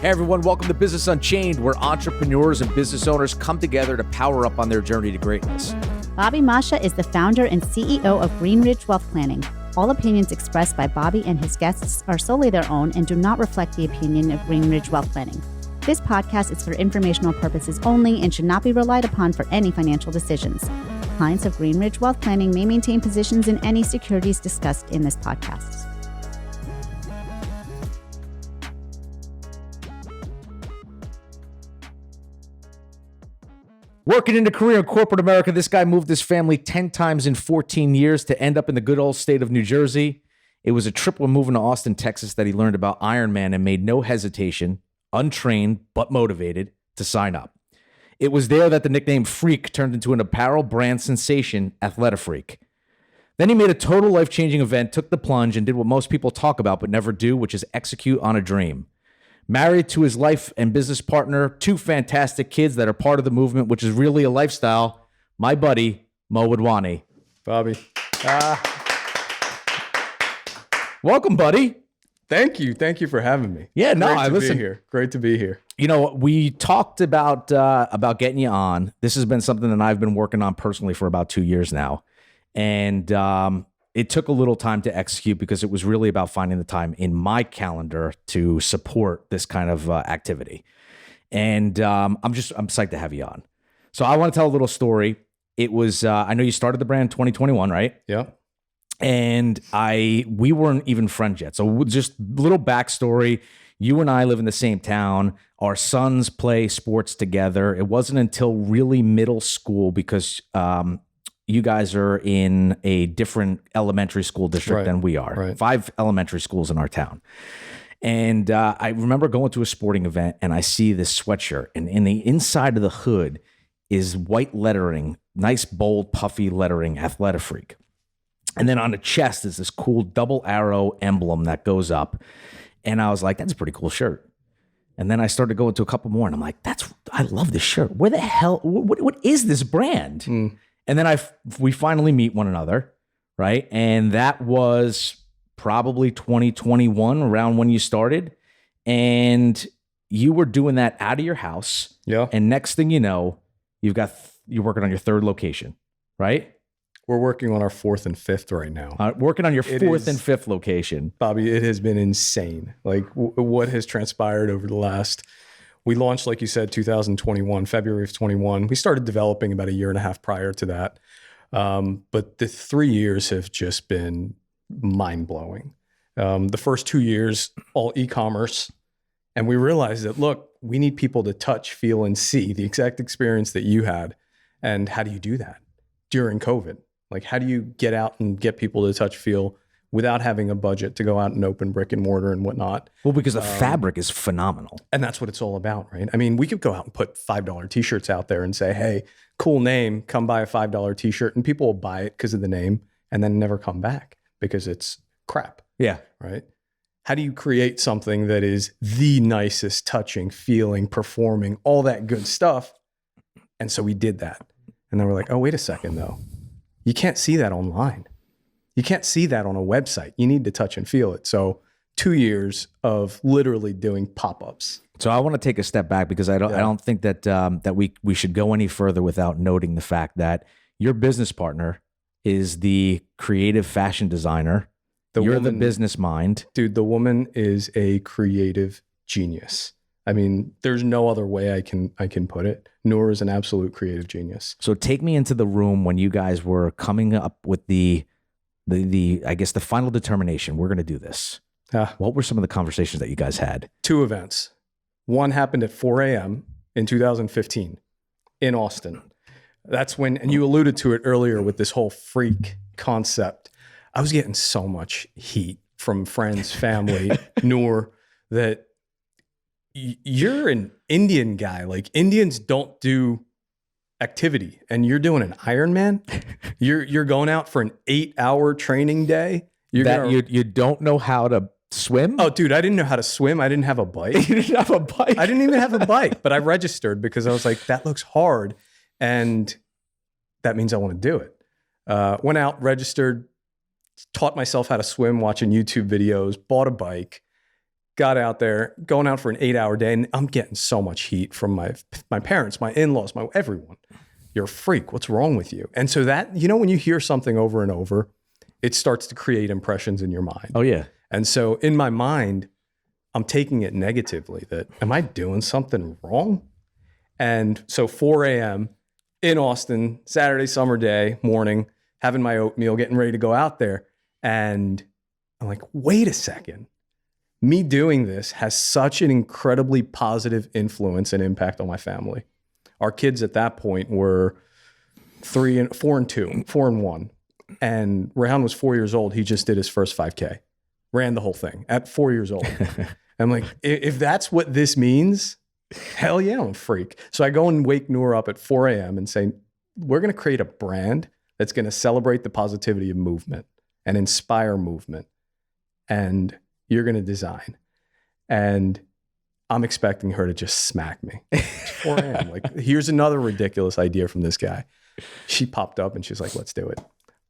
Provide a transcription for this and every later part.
Hey everyone, welcome to Business Unchained, where entrepreneurs and business owners come together to power up on their journey to greatness. Bobby Masha is the founder and CEO of Greenridge Wealth Planning. All opinions expressed by Bobby and his guests are solely their own and do not reflect the opinion of Greenridge Wealth Planning. This podcast is for informational purposes only and should not be relied upon for any financial decisions. Clients of Greenridge Wealth Planning may maintain positions in any securities discussed in this podcast. Working into career in corporate America, this guy moved his family 10 times in 14 years to end up in the good old state of New Jersey. It was a trip when moving to Austin, Texas, that he learned about Ironman and made no hesitation, untrained but motivated, to sign up. It was there that the nickname Freak turned into an apparel brand sensation, AthletiFreak. Then he made a total life-changing event, took the plunge, and did what most people talk about but never do, which is execute on a dream. Married to his life and business partner, two fantastic kids that are part of the movement, which is really a lifestyle, my buddy, Mo Wadhwani. Bobby. Welcome, buddy. Thank you. Thank you for having me. Yeah, no, Great to listen. be here. Great to be here. You know, we talked about getting you on. This has been something that I've been working on personally for about 2 years now. And it took a little time to execute because it was really about finding the time in my calendar to support this kind of activity. And I'm psyched to have you on. So I want to tell a little story. It was, I know you started the brand in 2021, right? Yeah. And we weren't even friends yet. So just little backstory. You and I live in the same town. Our sons play sports together. It wasn't until really middle school because you guys are in a different elementary school district than we are. Right. 5 elementary schools in our town. And I remember going to a sporting event and I see this sweatshirt, and in the inside of the hood is white lettering, nice, bold, puffy lettering, AthletiFreak. And then on the chest is this cool double arrow emblem that goes up. And I was like, that's a pretty cool shirt. And then I started going to a couple more and I'm like, I love this shirt. Where the hell, what is this brand? And then we finally meet one another, right? And that was probably 2021, around when you started. And you were doing that out of your house. Yeah. And next thing you know, you're working on your 3rd location, right? We're working on our 4th and 5th right now. Working on your 4th and 5th location. Bobby, it has been insane. Like what has transpired over the last, we launched, like you said, 2021, February of 21. We started developing about a year and a half prior to that. But the 3 years have just been mind-blowing. The first 2 years, all e-commerce. And we realized that, look, we need people to touch, feel, and see the exact experience that you had. And how do you do that during COVID? Like, how do you get out and get people to touch, feel, without having a budget to go out and open brick and mortar and whatnot? Well, because the fabric is phenomenal. And that's what it's all about, right? I mean, we could go out and put $5 t-shirts out there and say, hey, cool name, come buy a $5 t-shirt. And people will buy it because of the name and then never come back because it's crap. Yeah. Right? How do you create something that is the nicest, touching, feeling, performing, all that good stuff? And so we did that. And then we're like, oh, wait a second, though. You can't see that online. You can't see that on a website. You need to touch and feel it. So 2 years of literally doing pop-ups. So I want to take a step back because I don't think that that we should go any further without noting the fact that your business partner is the creative fashion designer. You're the business mind. Dude, the woman is a creative genius. I mean, there's no other way I can put it. Noor is an absolute creative genius. So take me into the room when you guys were coming up with the I guess the final determination. We're going to do this. What were some of the conversations that you guys had? 2 events. One happened at 4 a.m. in 2015 in Austin. That's when, and you alluded to it earlier with this whole freak concept. I was getting so much heat from friends, family, Noor, that you're an Indian guy. Like, Indians don't do activity, and you're doing an Ironman. You're going out for an 8-hour training day. You don't know how to swim? Oh, dude, I didn't know how to swim. I didn't have a bike. You didn't have a bike? I didn't even have a bike, but I registered because I was like, that looks hard, and that means I want to do it. Went out, registered, taught myself how to swim, watching YouTube videos, bought a bike, got out there, going out for an 8-hour day, and I'm getting so much heat from my parents, my in-laws, everyone. You're a freak. What's wrong with you? And so that, when you hear something over and over, it starts to create impressions in your mind. Oh, yeah. And so in my mind, I'm taking it negatively that, am I doing something wrong? And so 4 a.m. in Austin, Saturday, summer day, morning, having my oatmeal, getting ready to go out there. And I'm like, wait a second. Me doing this has such an incredibly positive influence and impact on my family. Our kids at that point were 4 and 1. And Rehan was 4 years old. He just did his first 5K, ran the whole thing at 4 years old. I'm like, if that's what this means, hell yeah, I'm a freak. So I go and wake Noor up at 4 a.m. and say, we're going to create a brand that's going to celebrate the positivity of movement and inspire movement. And you're going to design. And I'm expecting her to just smack me. It's 4 a.m. Like, here's another ridiculous idea from this guy. She popped up and she's like, let's do it.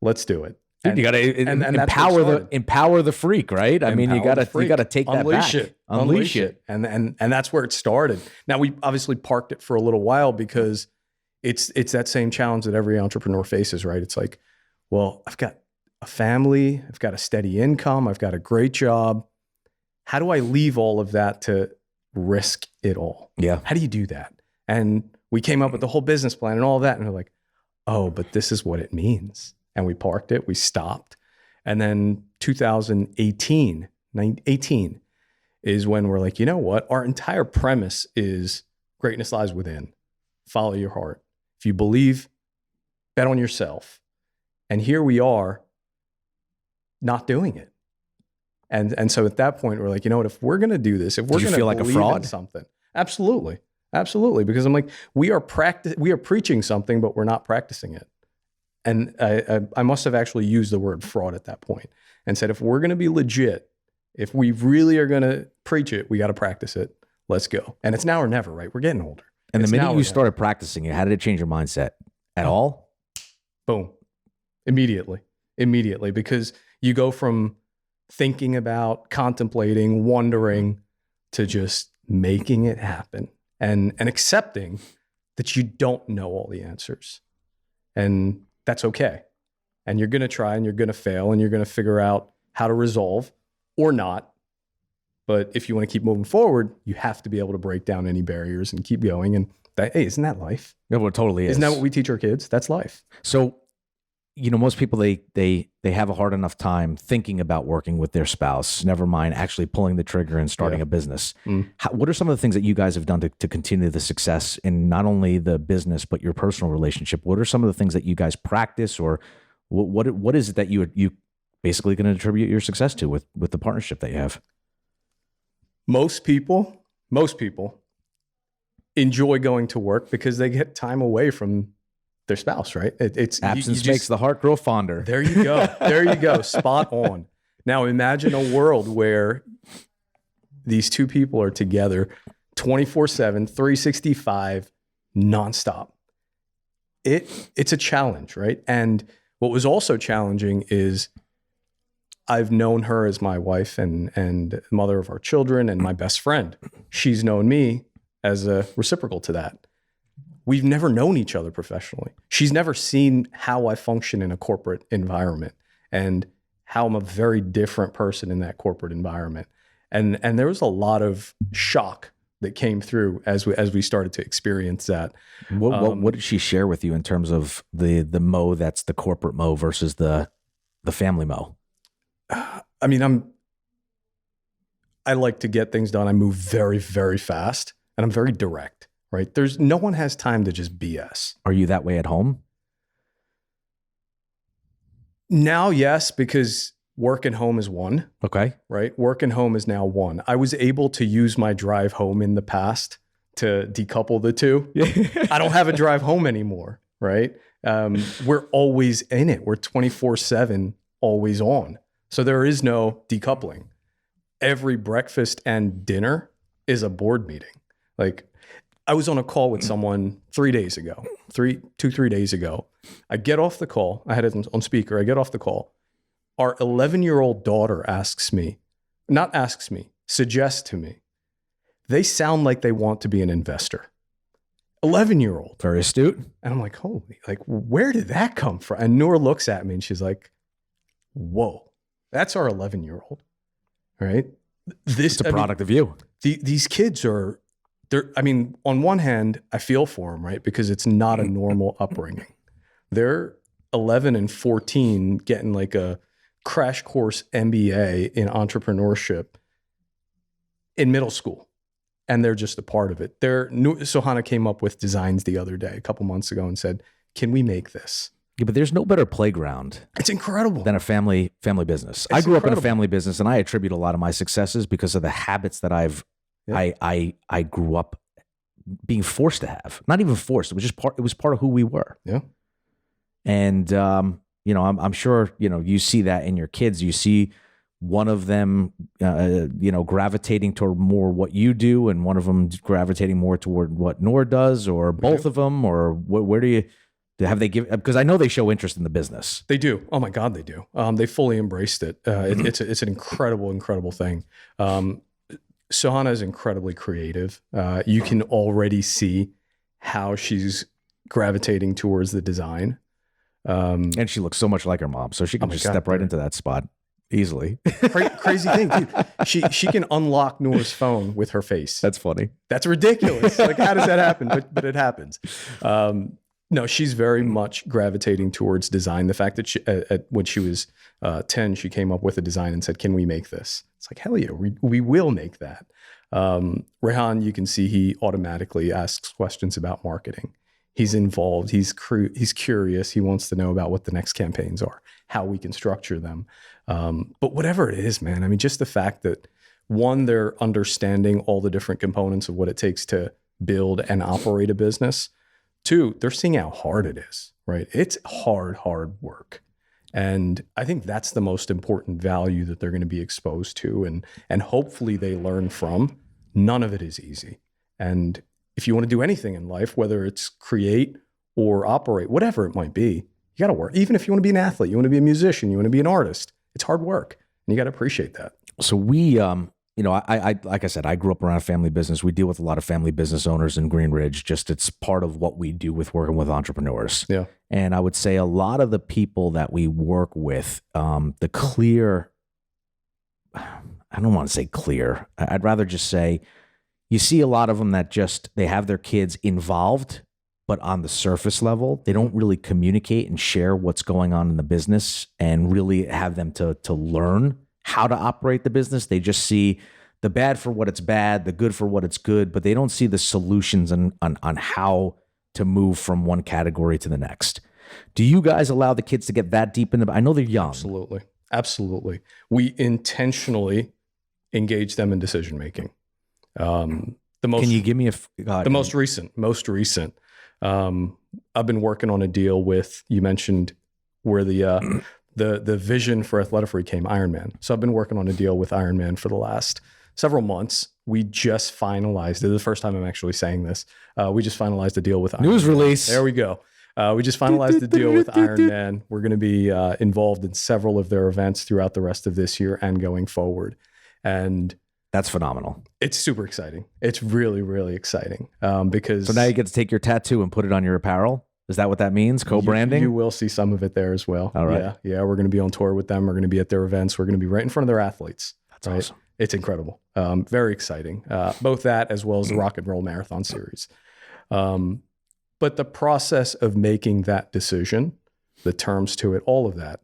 Let's do it. Dude, you got to empower the freak, right? I mean, you got to take that Unleash back. it. Unleash it. And that's where it started. Now, we obviously parked it for a little while because it's that same challenge that every entrepreneur faces, right? It's like, well, I've got a family, I've got a steady income, I've got a great job. How do I leave all of that to risk it all? Yeah. How do you do that? And we came up with the whole business plan and all of that. And we're like, oh, but this is what it means. And we parked it, we stopped. And then 2018 is when we're like, you know what? Our entire premise is greatness lies within. Follow your heart. If you believe, bet on yourself. And here we are not doing it. And so at that point, we're like, you know what? If we're going to do this, if we're going to feel like a fraud? Something, absolutely. Because I'm like, we are preaching something, but we're not practicing it. And I must have actually used the word fraud at that point and said, if we're going to be legit, if we really are going to preach it, we got to practice it. Let's go. And it's now or never, right? We're getting older. And the minute you started practicing it, how did it change your mindset at all? Boom. Immediately, because you go from thinking about, contemplating, wondering, to just making it happen and accepting that you don't know all the answers. And that's okay. And you're going to try and you're going to fail and you're going to figure out how to resolve or not. But if you want to keep moving forward, you have to be able to break down any barriers and keep going. And hey, isn't that life? Yeah, well, it totally is. Isn't that what we teach our kids? That's life. So, most people, they have a hard enough time thinking about working with their spouse, never mind actually pulling the trigger and starting a business. What are some of the things that you guys have done to continue the success in not only the business, but your personal relationship? What are some of the things that you guys practice, or what is it that you basically going to attribute your success to with the partnership that you have? Most people enjoy going to work because they get time away from their spouse, right? It's absence makes the heart grow fonder. There you go. Spot on. Now imagine a world where these two people are together 24/7, 365, nonstop. It's a challenge, right? And what was also challenging is I've known her as my wife and mother of our children and my best friend. She's known me as a reciprocal to that. We've never known each other professionally. She's never seen how I function in a corporate environment and how I'm a very different person in that corporate environment. And there was a lot of shock that came through as we started to experience that. What did she share with you in terms of the Mo that's the corporate Mo versus the family Mo? I mean, I like to get things done. I move very, very fast and I'm very direct. Right? No one has time to just BS. Are you that way at home? Now, yes, because work and home is one. Okay. Right? Work and home is now one. I was able to use my drive home in the past to decouple the two. I don't have a drive home anymore. Right? We're always in it. We're 24/7, always on. So there is no decoupling. Every breakfast and dinner is a board meeting. Like, I was on a call with someone 3 days ago, 3 days ago. I get off the call. I had it on speaker. I get off the call. Our 11-year-old daughter suggest to me, they sound like they want to be an investor. 11-year-old. Very astute. And I'm like, holy, like, where did that come from? And Noor looks at me and she's like, whoa, that's our 11-year-old, right? It's a product of you. These kids are, I mean, on one hand, I feel for them, right? Because it's not a normal upbringing. They're 11 and 14 getting like a crash course MBA in entrepreneurship in middle school. And they're just a part of it. Sohana came up with designs the other day, a couple months ago, and said, can we make this? Yeah, but there's no better playground. It's incredible. Than a family business. I grew up in a family business, and I attribute a lot of my successes because of the habits that I grew up being forced to have. Not even forced. It was just part of who we were. Yeah. And I'm sure you see that in your kids. You see one of them, gravitating toward more what you do, and one of them gravitating more toward what Noor does, or both of them, or where do you have they give? Because I know they show interest in the business. They do. Oh my God, they do. They fully embraced it. It's an incredible thing. Sohana is incredibly creative. You can already see how she's gravitating towards the design. And she looks so much like her mom, so she can step right into that spot easily. Crazy thing, dude. She can unlock Noor's phone with her face. That's funny. That's ridiculous. Like, how does that happen? But it happens. No, she's very much gravitating towards design. The fact that when she was 10, she came up with a design and said, "Can we make this?" It's like, hell yeah, we will make that. Rehan, you can see he automatically asks questions about marketing. He's involved. He's curious. He wants to know about what the next campaigns are, how we can structure them. But whatever it is, man, I mean, just the fact that, one, they're understanding all the different components of what it takes to build and operate a business. Two, they're seeing how hard it is, right? It's hard work. And I think that's the most important value that they're going to be exposed to, and hopefully they learn from. None of it is easy. And if you want to do anything in life, whether it's create or operate, whatever it might be, you got to work. Even if you want to be an athlete, you want to be a musician, you want to be an artist, it's hard work, and you got to appreciate that. So we, I like I said, I grew up around a family business. We deal with a lot of family business owners in Green Ridge. Just it's part of what we do with working with entrepreneurs. Yeah. And I would say a lot of the people that we work with, I don't want to say clear. I'd rather just say, you see a lot of them that they have their kids involved, but on the surface level, they don't really communicate and share what's going on in the business and really have them to learn how to operate the business. They just see the bad for what it's bad, the good for what it's good, but they don't see the solutions on how to move from one category to the next. Do you guys allow the kids to get that deep in I know they're young. Absolutely. We intentionally engage them in decision making. Can you give me the most recent? I've been working on a deal with, you mentioned where the vision for AthletiFreak came, Ironman. So I've been working on a deal with Ironman for the last several months. We just finalized it. This is the first time I'm actually saying this. We just finalized a deal with Ironman. News release. There we go. We just finalized the deal with Ironman. We're going to be involved in several of their events throughout the rest of this year and going forward. And that's phenomenal. It's super exciting. It's really, really exciting because... So now you get to take your tattoo and put it on your apparel? Is that what that means? Co-branding? You will see some of it there as well. All right. Yeah. We're going to be on tour with them. We're going to be at their events. We're going to be right in front of their athletes. That's awesome. It's incredible. Very exciting. Both that as well as the Rock and Roll Marathon Series. But the process of making that decision, the terms to it, all of that,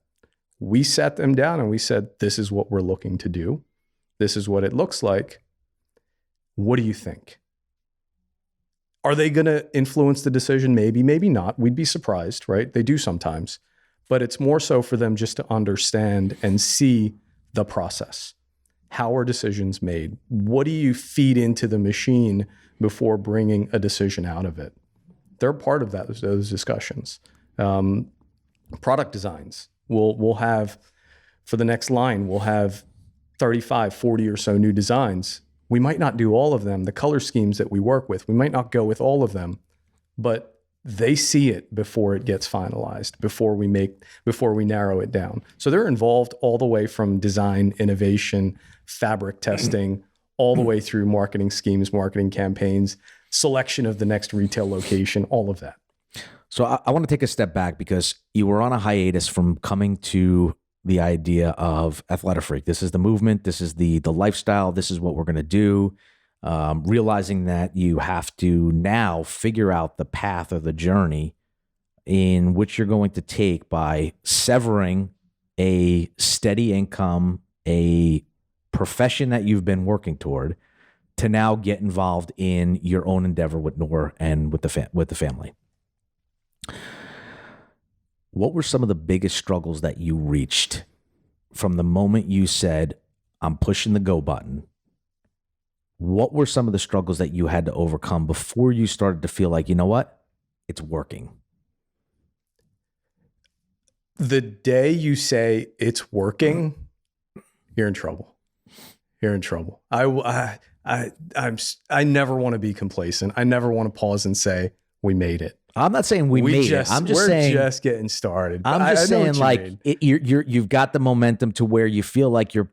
we sat them down and we said, this is what we're looking to do. This is what it looks like. What do you think? Are they going to influence the decision? Maybe, maybe not. We'd be surprised, right? They do sometimes. But it's more so for them just to understand and see the process. How are decisions made? What do you feed into the machine before bringing a decision out of it? They're part of those discussions. Product designs. We'll have, for the next line, we'll have 35, 40 or so new designs. We might not do all of them. The color schemes that we work with, we might not go with all of them, but they see it before it gets finalized, before we narrow it down. So they're involved all the way from design, innovation, fabric testing, all the way through marketing schemes, marketing campaigns, selection of the next retail location, all of that. So I want to take a step back because you were on a hiatus from coming to the idea of AthletiFreak. This is the movement. This is the lifestyle. This is what we're going to do. Realizing that you have to now figure out the path or the journey in which you're going to take by severing a steady income, a profession that you've been working toward, to now get involved in your own endeavor with Noor and with the family. What were some of the biggest struggles that you reached from the moment you said, I'm pushing the go button? What were some of the struggles that you had to overcome before you started to feel like, you know what, it's working? The day you say it's working, you're in trouble. You're in trouble. I never want to be complacent. I never want to pause and say, we made it. I'm not saying we made it. I'm just saying we're just getting started. I'm just saying, like, you've got the momentum to where you feel like you've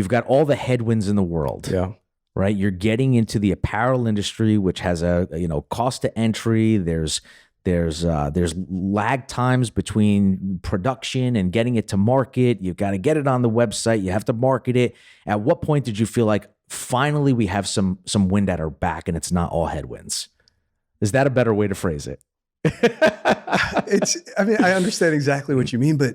got all the headwinds in the world. Yeah. Right. You're getting into the apparel industry, which has a cost to entry. There's lag times between production and getting it to market. You've got to get it on the website. You have to market it. At what point did you feel like finally we have some wind at our back and it's not all headwinds? Is that a better way to phrase it? I understand exactly what you mean, but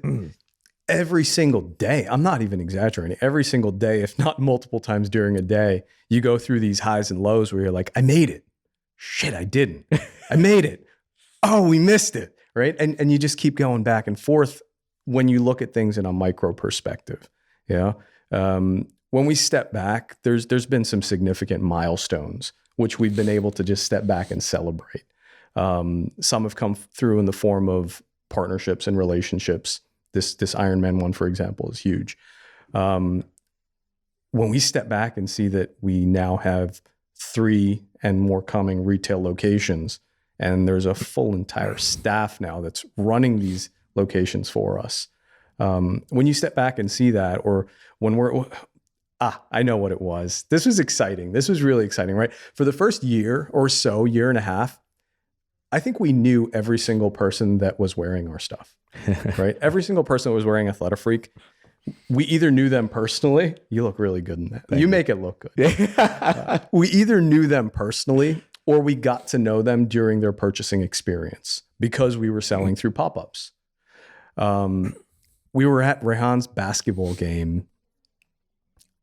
every single day, I'm not even exaggerating, every single day, if not multiple times during a day, you go through these highs and lows where you're like, I made it. Shit, I didn't. I made it. Oh, we missed it. Right. And you just keep going back and forth when you look at things in a micro perspective. Yeah. When we step back, there's been some significant milestones which we've been able to just step back and celebrate. Some have come through in the form of partnerships and relationships. This Ironman one, for example, is huge. When we step back and see that we now have 3 and more coming retail locations, and there's a full entire staff now that's running these locations for us. When you step back and see that, or when I know what it was. This was exciting. This was really exciting, right? For the first year or so, year and a half, I think we knew every single person that was wearing our stuff, right? Every single person that was wearing AthletiFreak, we either knew them personally. You look really good in that. You make it look good. We either knew them personally or we got to know them during their purchasing experience because we were selling through pop-ups. We were at Rehan's basketball game,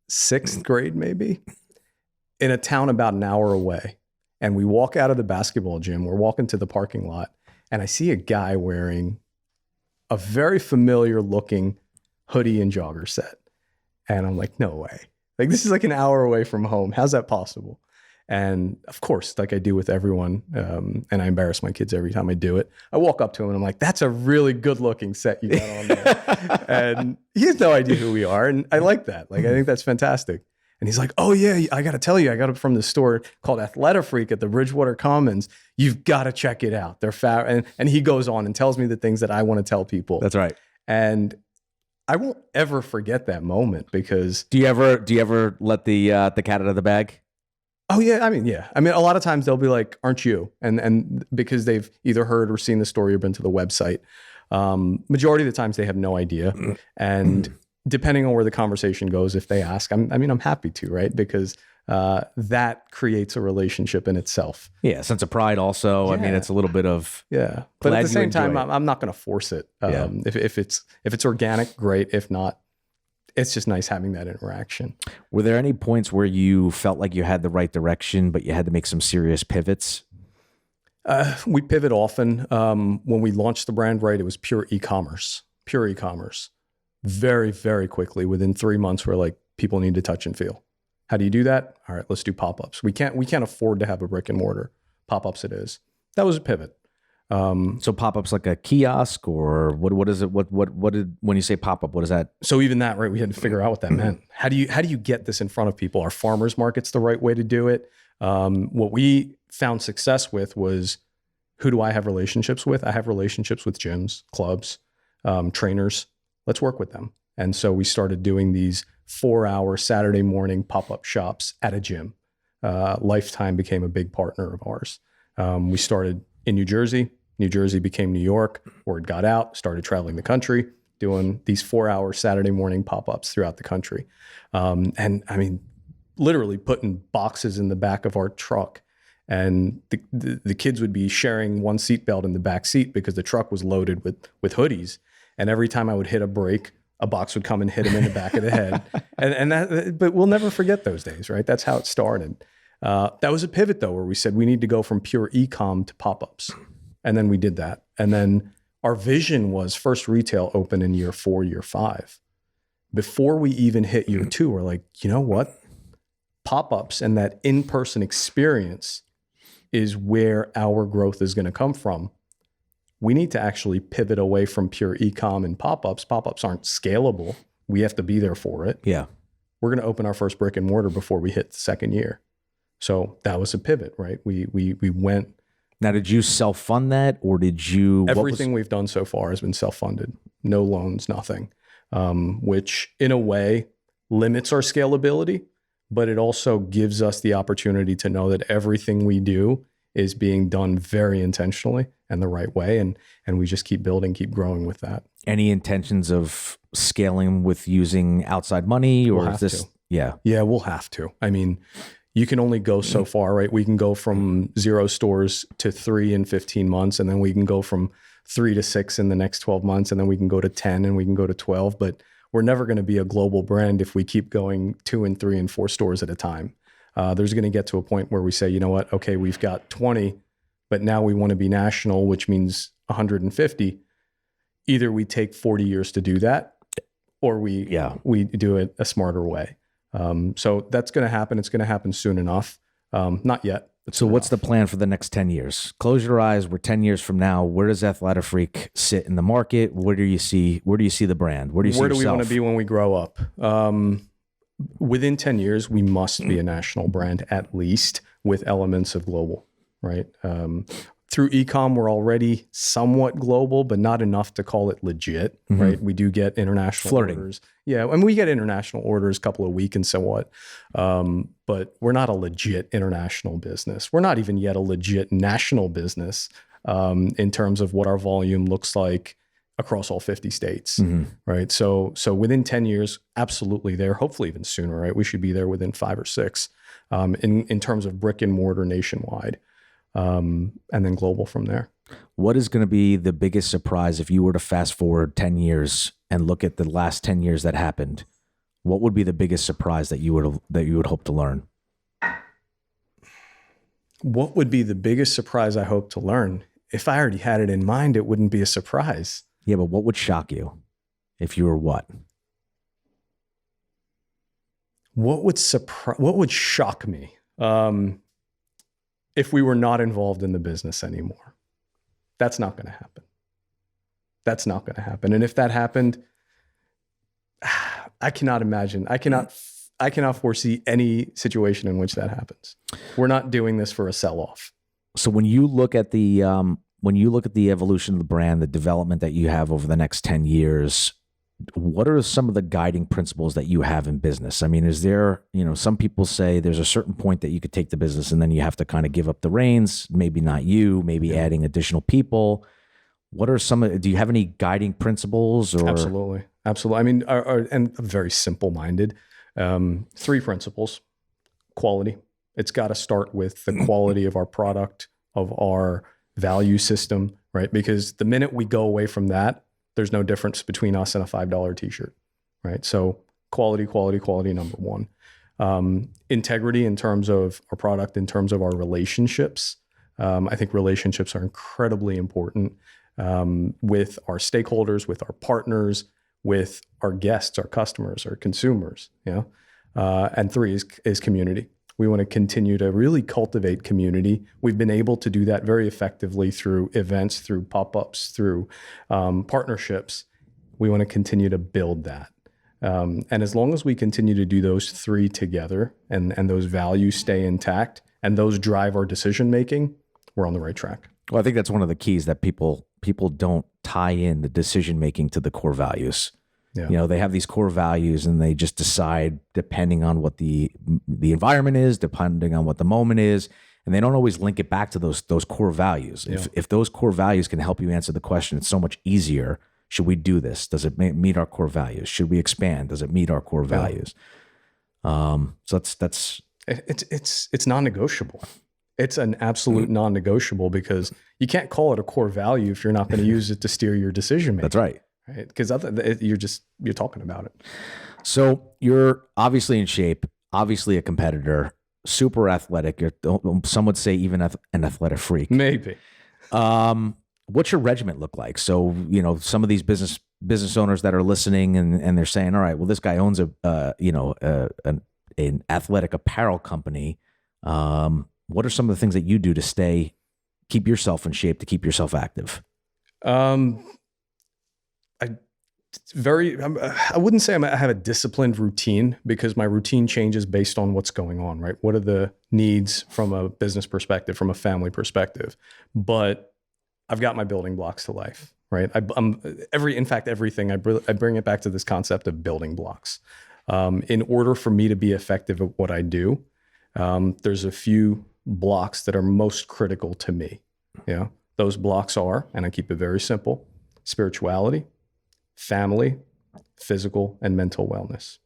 6th grade maybe, in a town about an hour away. And we walk out of the basketball gym, we're walking to the parking lot, and I see a guy wearing a very familiar looking hoodie and jogger set. And I'm like, no way. Like, this is like an hour away from home. How's that possible? And of course, like I do with everyone, and I embarrass my kids every time I do it, I walk up to him and I'm like, that's a really good looking set you got on there. And he has no idea who we are. And I like that. Like, I think that's fantastic. And he's like, oh yeah, I got to tell you, I got it from the store called AthletiFreak at the Bridgewater Commons. You've got to check it out. They're fab. And he goes on and tells me the things that I want to tell people. That's right. And I won't ever forget that moment because. Do you ever let the cat out of the bag? Oh yeah. I mean, a lot of times they'll be like, aren't you? And because they've either heard or seen the story or been to the website. Majority of the times they have no idea. And depending on where the conversation goes, if they ask, I'm happy to, right? Because that creates a relationship in itself. Yeah. Sense of pride also. Yeah. I mean, it's a little bit of, yeah. But at the same time, I'm not going to force it. If it's organic, great. If not, it's just nice having that interaction. Were there any points where you felt like you had the right direction, but you had to make some serious pivots? We pivot often. When we launched the brand, right, it was pure e-commerce. Very, very quickly, within 3 months, we're like, people need to touch and feel. How do you do that? All right, let's do pop-ups. We can't afford to have a brick and mortar. Pop-ups it is. That was a pivot. So pop-ups like a kiosk, or what is it? What did, when you say pop-up, what is that? So even that, right? We had to figure out what that meant. How do you get this in front of people? Are farmers markets the right way to do it? What we found success with was, who do I have relationships with? I have relationships with gyms, clubs, trainers. Let's work with them. And so we started doing these 4-hour Saturday morning pop-up shops at a gym. Lifetime became a big partner of ours. We started in New Jersey. New Jersey became New York. Word got out, started traveling the country, doing these 4-hour Saturday morning pop-ups throughout the country. And I mean, literally putting boxes in the back of our truck. And the kids would be sharing one seatbelt in the back seat because the truck was loaded with hoodies. And every time I would hit a brake, a box would come and hit him in the back of the head. But we'll never forget those days, right? That's how it started. That was a pivot though, where we said we need to go from pure e-com to pop-ups. And then we did that. And then our vision was first retail open in year 4, year 5. Before we even hit year 2, we're like, you know what? Pop-ups and that in-person experience is where our growth is going to come from. We need to actually pivot away from pure e-com and pop-ups. Pop-ups aren't scalable. We have to be there for it. Yeah. We're going to open our first brick and mortar before we hit the second year. So that was a pivot, right? We went. Now, did you self-fund that, or did you? Everything we've done so far has been self-funded. No loans, nothing, which in a way limits our scalability, but it also gives us the opportunity to know that everything we do is being done very intentionally and the right way. And we just keep building, keep growing with that. Any intentions of scaling with using outside money, or We'll is this? have to. Yeah. Yeah, we'll have to. I mean, you can only go so far, right? We can go from 0 stores to 3 in 15 months, and then we can go from 3 to 6 in the next 12 months, and then we can go to 10 and we can go to 12. But we're never going to be a global brand if we keep going 2 and 3 and 4 stores at a time. There's going to get to a point where we say, you know what? Okay, we've got 20, but now we want to be national, which means 150. Either we take 40 years to do that, or we do it a smarter way. So that's going to happen. It's going to happen soon enough. Not yet. So what's the plan for the next 10 years? Close your eyes. We're 10 years from now. Where does AthletiFreak sit in the market? Where do you see the brand? Where do you see yourself? Where do we want to be when we grow up? Within 10 years, we must be a national brand, at least with elements of global, right? Through e-com, we're already somewhat global, but not enough to call it legit, right? We do get international orders. Yeah, and we get international orders a couple of weeks and so what. But we're not a legit international business. We're not even yet a legit national business in terms of what our volume looks like across all 50 states, right? So within 10 years, absolutely there, hopefully even sooner, right? We should be there within 5 or 6 in terms of brick and mortar nationwide. And then global from there. What is going to be the biggest surprise if you were to fast forward 10 years and look at the last 10 years that happened? What would be the biggest surprise that you would hope to learn? What would be the biggest surprise I hope to learn? If I already had it in mind, it wouldn't be a surprise. Yeah, but what would shock you if you were what? What would shock me? If we were not involved in the business anymore. That's not going to happen. That's not going to happen. And if that happened, I cannot imagine. I cannot foresee any situation in which that happens. We're not doing this for a sell-off. So when you look at the evolution of the brand, the development that you have over the next 10 years, what are some of the guiding principles that you have in business? I mean, is there, some people say there's a certain point that you could take the business and then you have to kind of give up the reins, maybe not you, maybe adding additional people. What are do you have any guiding principles? Or? Absolutely. I mean, and I'm very simple-minded. 3 principles. Quality. It's got to start with the quality of our product, of our value system, right? Because the minute we go away from that, there's no difference between us and a $5 t-shirt, right? So quality, number 1. Integrity in terms of our product, in terms of our relationships. I think relationships are incredibly important with our stakeholders, with our partners, with our guests, our customers, our consumers, and 3 is community. We want to continue to really cultivate community. We've been able to do that very effectively through events, through pop-ups, through partnerships. We want to continue to build that. And as long as we continue to do those 3 together and those values stay intact and those drive our decision-making, we're on the right track. Well, I think that's one of the keys that people don't tie in the decision-making to the core values. Yeah. You know, they have these core values and they just decide depending on what the environment is, depending on what the moment is, and they don't always link it back to those core values. Yeah. If those core values can help you answer the question, it's so much easier. Should we do this? Does it meet our core values? Should we expand? Does it meet our core values? So that's it's non-negotiable. It's an absolute non-negotiable, because you can't call it a core value if you're not going to use it to steer your decision making. that's right. Right? Because you're talking about it. So you're obviously in shape, obviously a competitor, super athletic. Some would say even an athletic freak. Maybe. What's your regiment look like? So, you know, some of these business owners that are listening and they're saying, all right, well, this guy owns an athletic apparel company. What are some of the things that you do to keep yourself in shape, to keep yourself active? I wouldn't say I have a disciplined routine, because my routine changes based on what's going on, right? What are the needs from a business perspective, from a family perspective? But I've got my building blocks to life, right? Everything, I bring it back to this concept of building blocks. In order for me to be effective at what I do, there's a few blocks that are most critical to me. Yeah. Those blocks are, and I keep it very simple: spirituality, family, physical, and mental wellness.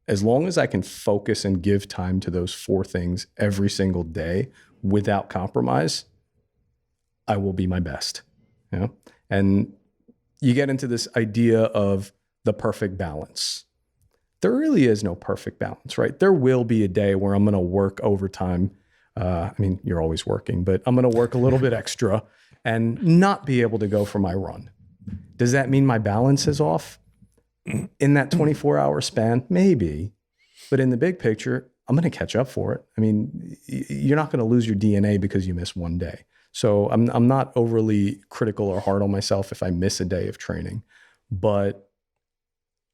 As long as I can focus and give time to those 4 things every single day without compromise, I will be my best. You know? And you get into this idea of the perfect balance. There really is no perfect balance, right? There will be a day where I'm going to work overtime. You're always working, but I'm going to work a little bit extra and not be able to go for my run. Does that mean my balance is off? In that 24-hour span? Maybe. But in the big picture, I'm going to catch up for it. I mean, you're not going to lose your DNA because you miss one day. So I'm not overly critical or hard on myself if I miss a day of training. But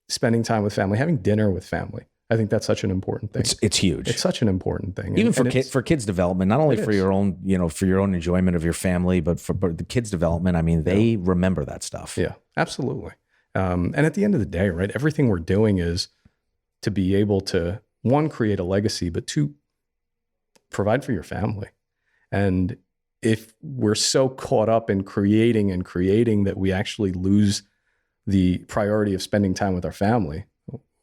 spending time with family, having dinner with family, I think that's such an important thing. It's huge. It's such an important thing. Even for kids' development, not only for your own, for your own enjoyment of your family, but for the kids' development. I mean, they remember that stuff. Yeah, absolutely. And at the end of the day, right, everything we're doing is to be able to, 1, create a legacy, but 2, provide for your family. And if we're so caught up in creating that we actually lose the priority of spending time with our family,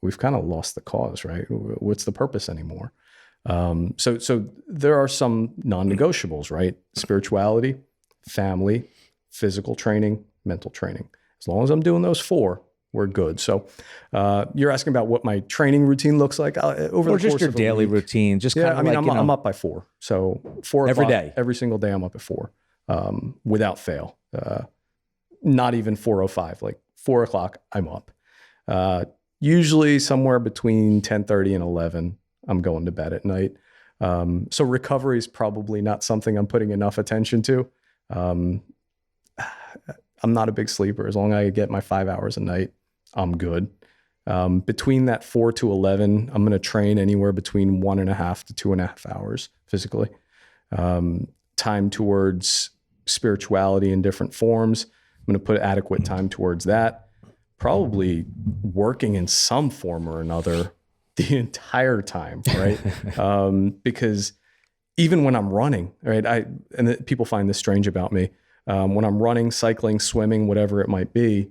we've kind of lost the cause, right? What's the purpose anymore? So there are some non-negotiables, right? Spirituality, family, physical training, mental training. As long as I'm doing those 4, we're good. So you're asking about what my training routine looks like over the course just your of daily week. routine. Just kind of I'm up by 4. So 4 every o'clock, day, every single day I'm up at 4 without fail. Not even 4:05, like 4 o'clock I'm up. Usually somewhere between 10:30 and 11, I'm going to bed at night. So recovery is probably not something I'm putting enough attention to. I'm not a big sleeper. As long as I get my 5 hours a night, I'm good. Between that 4 to 11, I'm going to train anywhere between 1.5 to 2.5 hours physically. Time towards spirituality in different forms. I'm going to put adequate time towards that. Probably working in some form or another the entire time, right? Because even when I'm running, right, people find this strange about me. When I'm running, cycling, swimming, whatever it might be,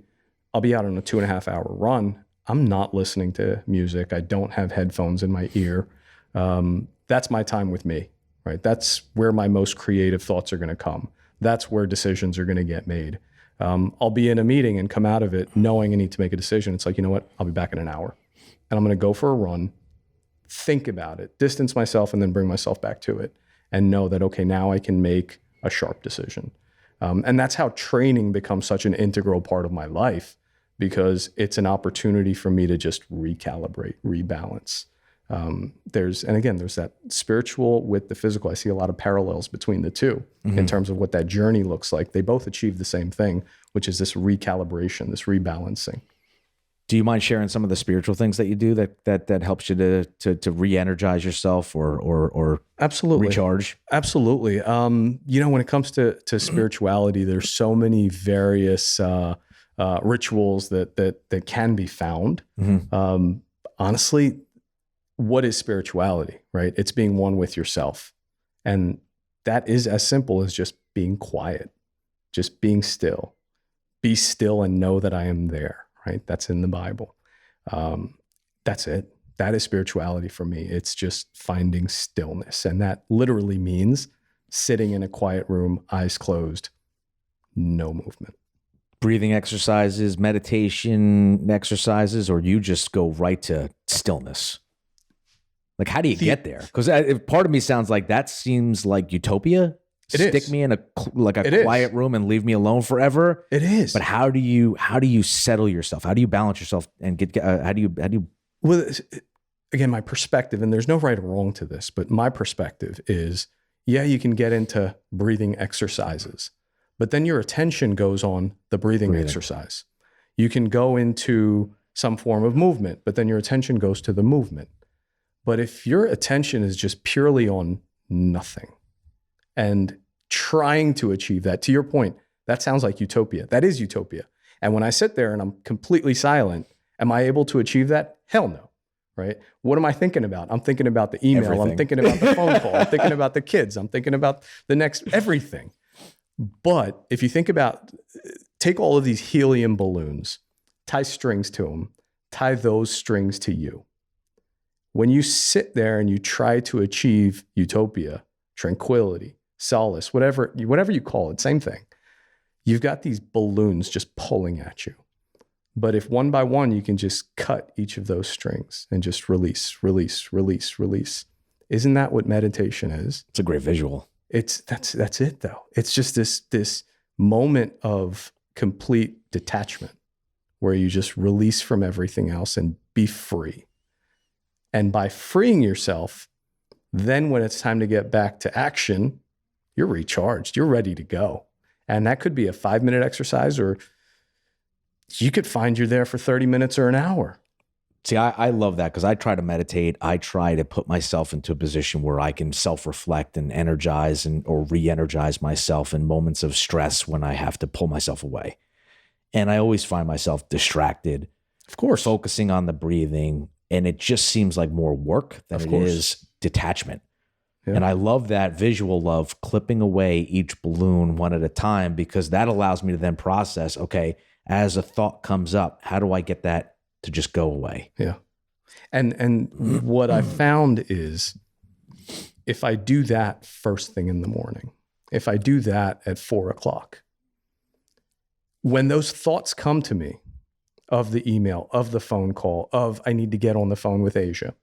I'll be out on a 2.5 hour run. I'm not listening to music. I don't have headphones in my ear. That's my time with me, right? That's where my most creative thoughts are going to come. That's where decisions are going to get made. I'll be in a meeting and come out of it knowing I need to make a decision. It's like, you know what? I'll be back in an hour and I'm going to go for a run, think about it, distance myself, and then bring myself back to it and know that, okay, now I can make a sharp decision. And that's how training becomes such an integral part of my life, because it's an opportunity for me to just recalibrate, rebalance. There's that spiritual with the physical. I see a lot of parallels between the two in terms of what that journey looks like. They both achieve the same thing, which is this recalibration, this rebalancing. Do you mind sharing some of the spiritual things that you do that helps you to re-energize yourself or absolutely recharge? Absolutely. When it comes to spirituality, there's so many various rituals that can be found. Honestly, what is spirituality, right? It's being one with yourself. And that is as simple as just being quiet, just being still. Be still and know that I am there, right? That's in the Bible. That's it. That is spirituality for me. It's just finding stillness. And that literally means sitting in a quiet room, eyes closed, no movement. Breathing exercises, meditation exercises, or you just go right to stillness? Like, how do you get there? Because part of me sounds like that seems like utopia. Stick me in a quiet room and leave me alone forever. It is. But how do you settle yourself? How do you balance yourself and how do you? Well, again, my perspective, and there's no right or wrong to this, but my perspective is, yeah, you can get into breathing exercises, but then your attention goes on the breathing exercise. You can go into some form of movement, but then your attention goes to the movement. But if your attention is just purely on nothing and trying to achieve that, to your point, that sounds like utopia. That is utopia. And when I sit there and I'm completely silent, am I able to achieve that? Hell no, right? What am I thinking about? I'm thinking about the email. Everything. I'm thinking about the phone call. I'm thinking about the kids. I'm thinking about the next, everything. But if you think about, take all of these helium balloons, tie strings to them, tie those strings to you. When you sit there and you try to achieve utopia, tranquility, solace, whatever you call it, same thing. You've got these balloons just pulling at you. But if one by one, you can just cut each of those strings and just release, release, release, release. Isn't that what meditation is? It's a great visual. That's it though. It's just this moment of complete detachment where you just release from everything else and be free. And by freeing yourself, then when it's time to get back to action, you're recharged, you're ready to go. And that could be a 5-minute exercise, or you could find you're there for 30 minutes or an hour. See, I love that because I try to meditate. I try to put myself into a position where I can self-reflect and energize or re-energize myself in moments of stress when I have to pull myself away. And I always find myself distracted, of course, focusing on the breathing. And it just seems like more work than it is detachment. Yeah. And I love that visual of clipping away each balloon one at a time, because that allows me to then process, okay, as a thought comes up, how do I get that to just go away? Yeah. And what I found is if I do that first thing in the morning, if I do that at 4:00, when those thoughts come to me of the email, of the phone call, of I need to get on the phone with Asia,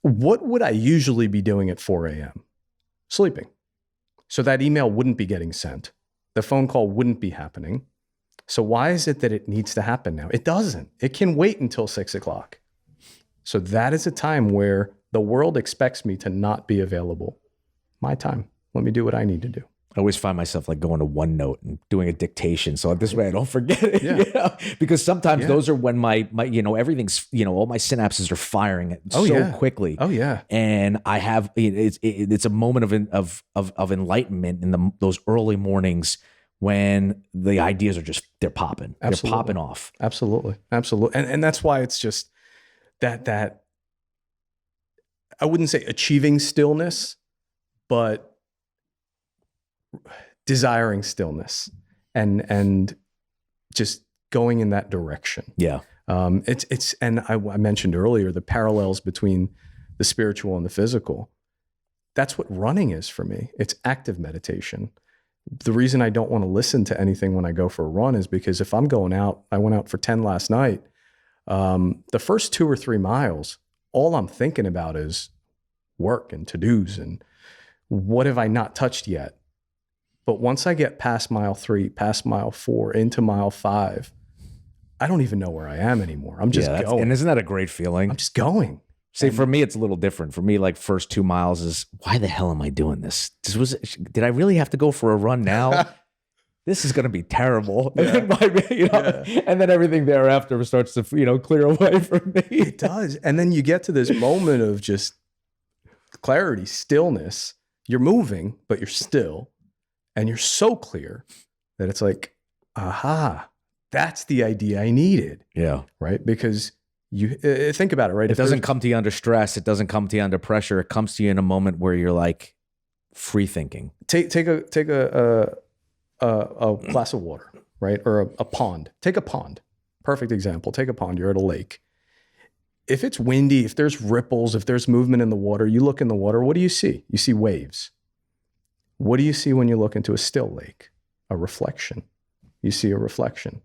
what would I usually be doing at 4 a.m.? Sleeping. So that email wouldn't be getting sent. The phone call wouldn't be happening. So why is it that it needs to happen now? It doesn't. It can wait until 6:00. So that is a time where the world expects me to not be available. My time. Let me do what I need to do. I always find myself like going to OneNote and doing a dictation. So this way I don't forget it. Yeah. You know? Because sometimes those are when my everything's, all my synapses are firing quickly. Oh yeah. And I have, it's a moment of enlightenment in those early mornings when the ideas are they're popping. Absolutely. They're popping off. Absolutely. Absolutely. And that's why it's just that I wouldn't say achieving stillness, but desiring stillness and just going in that direction. Yeah. And I mentioned earlier the parallels between the spiritual and the physical. That's what running is for me. It's active meditation. The reason I don't want to listen to anything when I go for a run is because if I'm going out, I went out for 10 last night. The first 2 or 3 miles, all I'm thinking about is work and to-dos and what have I not touched yet? But once I get past mile 3, past mile 4, into mile 5, I don't even know where I am anymore. I'm just going. And isn't that a great feeling? I'm just going. See, for me, it's a little different. For me, like first 2 miles is, why the hell am I doing this? Did I really have to go for a run now? This is going to be terrible. Yeah. And then everything thereafter starts to, clear away from me. It does. And then you get to this moment of just clarity, stillness. You're moving, but you're still. And you're so clear that it's like, aha, that's the idea I needed. Yeah. Right. Because you think about it, right? It doesn't come to you under stress. It doesn't come to you under pressure. It comes to you in a moment where you're like free thinking. Take a glass of water, right? Or a pond. Take a pond. Perfect example. Take a pond. You're at a lake. If it's windy, if there's ripples, if there's movement in the water, you look in the water, what do you see? You see waves. What do you see when you look into a still lake? A reflection. You see a reflection.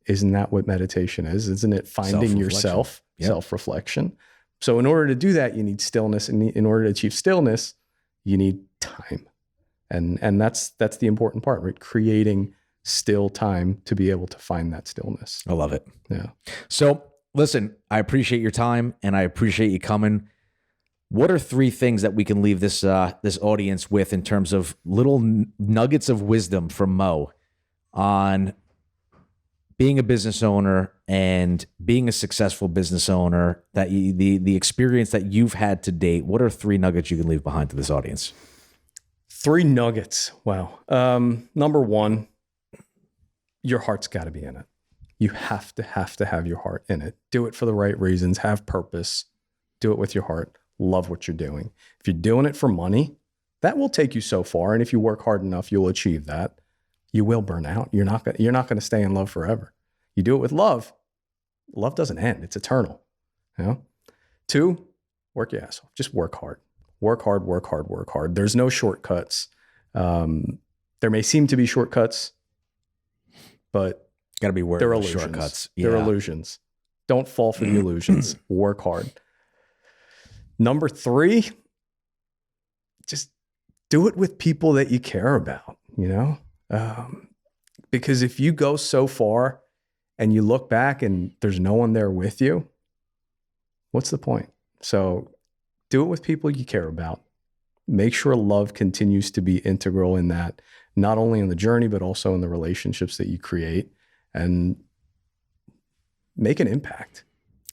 Isn't that what meditation is? Isn't it finding yourself, self-reflection? So in order to do that, you need stillness. And in order to achieve stillness, you need time. And that's the important part, right? Creating still time to be able to find that stillness. I love it. Yeah. So listen, I appreciate your time and I appreciate you coming. What are 3 things that we can leave this audience with in terms of little nuggets of wisdom from Mo on being a business owner and being a successful business owner, that the experience that you've had to date? What are 3 nuggets you can leave behind to this audience? 3 nuggets. Wow. Number 1, your heart's got to be in it. You have to have your heart in it. Do it for the right reasons. Have purpose. Do it with your heart. Love what you're doing. If you're doing it for money, that will take you so far. And if you work hard enough, you'll achieve that. You will burn out. You're not going to stay in love forever. You do it with love. Love doesn't end. It's eternal. 2, work your ass off. Just work hard. Work hard, work hard, work hard. There's no shortcuts. There may seem to be shortcuts, but Got to be worried they're about illusions. shortcuts. They're illusions. Don't fall for the illusions. Work hard. Number 3, just do it with people that you care about, because if you go so far and you look back and there's no one there with you, what's the point? So do it with people you care about. Make sure love continues to be integral in that, not only in the journey, but also in the relationships that you create, and make an impact.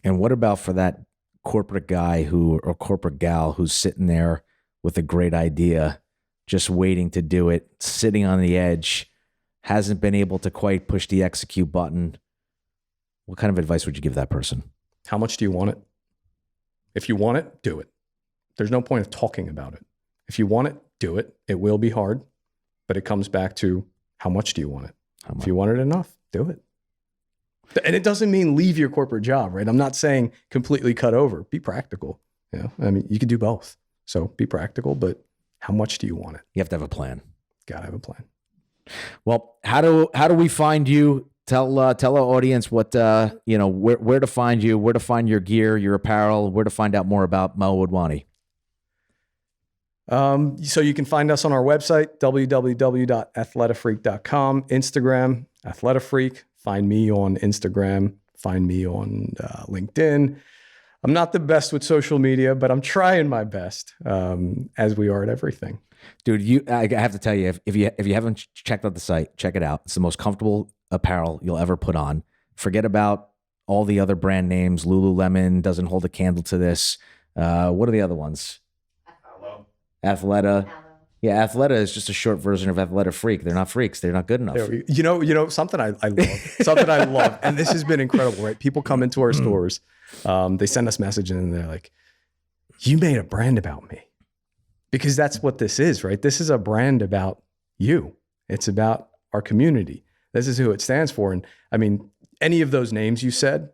And what about for that corporate guy or corporate gal who's sitting there with a great idea, just waiting to do it, sitting on the edge, hasn't been able to quite push the execute button? What kind of advice would you give that person? How much do you want it? If you want it, do it. There's no point of talking about it. If you want it, do it. It will be hard, but it comes back to how much do you want it? If you want it enough, do it. And it doesn't mean leave your corporate job, right? I'm not saying completely cut over. Be practical. You could do both. So be practical, but how much do you want it? You have to have a plan. Got to have a plan. Well, how do we find you? Tell our audience what where to find you, where to find your gear, your apparel, where to find out more about Mo Wadhwani. So you can find us on our website, www.athletifreak.com, Instagram, AthletiFreak. Find me on Instagram. Find me on LinkedIn. I'm not the best with social media, but I'm trying my best, as we are at everything. Dude, I have to tell you, if you haven't checked out the site, check it out. It's the most comfortable apparel you'll ever put on. Forget about all the other brand names. Lululemon doesn't hold a candle to this. What are the other ones? Athleta. Yeah, Athleta is just a short version of AthletiFreak. They're not freaks. They're not good enough. Something I love. Something I love. And this has been incredible, right? People come into our stores. They send us messages and they're like, you made a brand about me. Because that's what this is, right? This is a brand about you. It's about our community. This is who it stands for. And I mean, any of those names you said,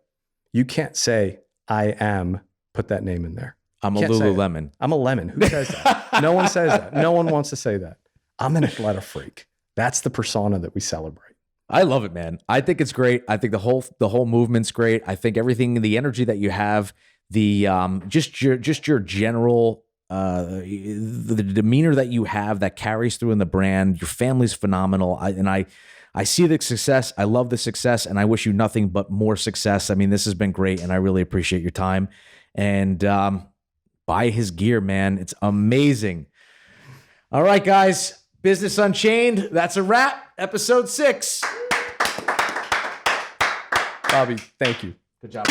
you can't say, I am, put that name in there. I'm a Lululemon. I'm a lemon. Who says that? No one says that. No one wants to say that. I'm an AthletiFreak. That's the persona that we celebrate. I love it, man. I think it's great. I think the whole movement's great. I think everything, the energy that you have, the just your general the demeanor that you have that carries through in the brand. Your family's phenomenal. I see the success. I love the success, and I wish you nothing but more success. I mean, this has been great, and I really appreciate your time. And buy his gear, man. It's amazing. All right, guys. Business Unchained. That's a wrap. Episode 6. Bobby, thank you. Good job.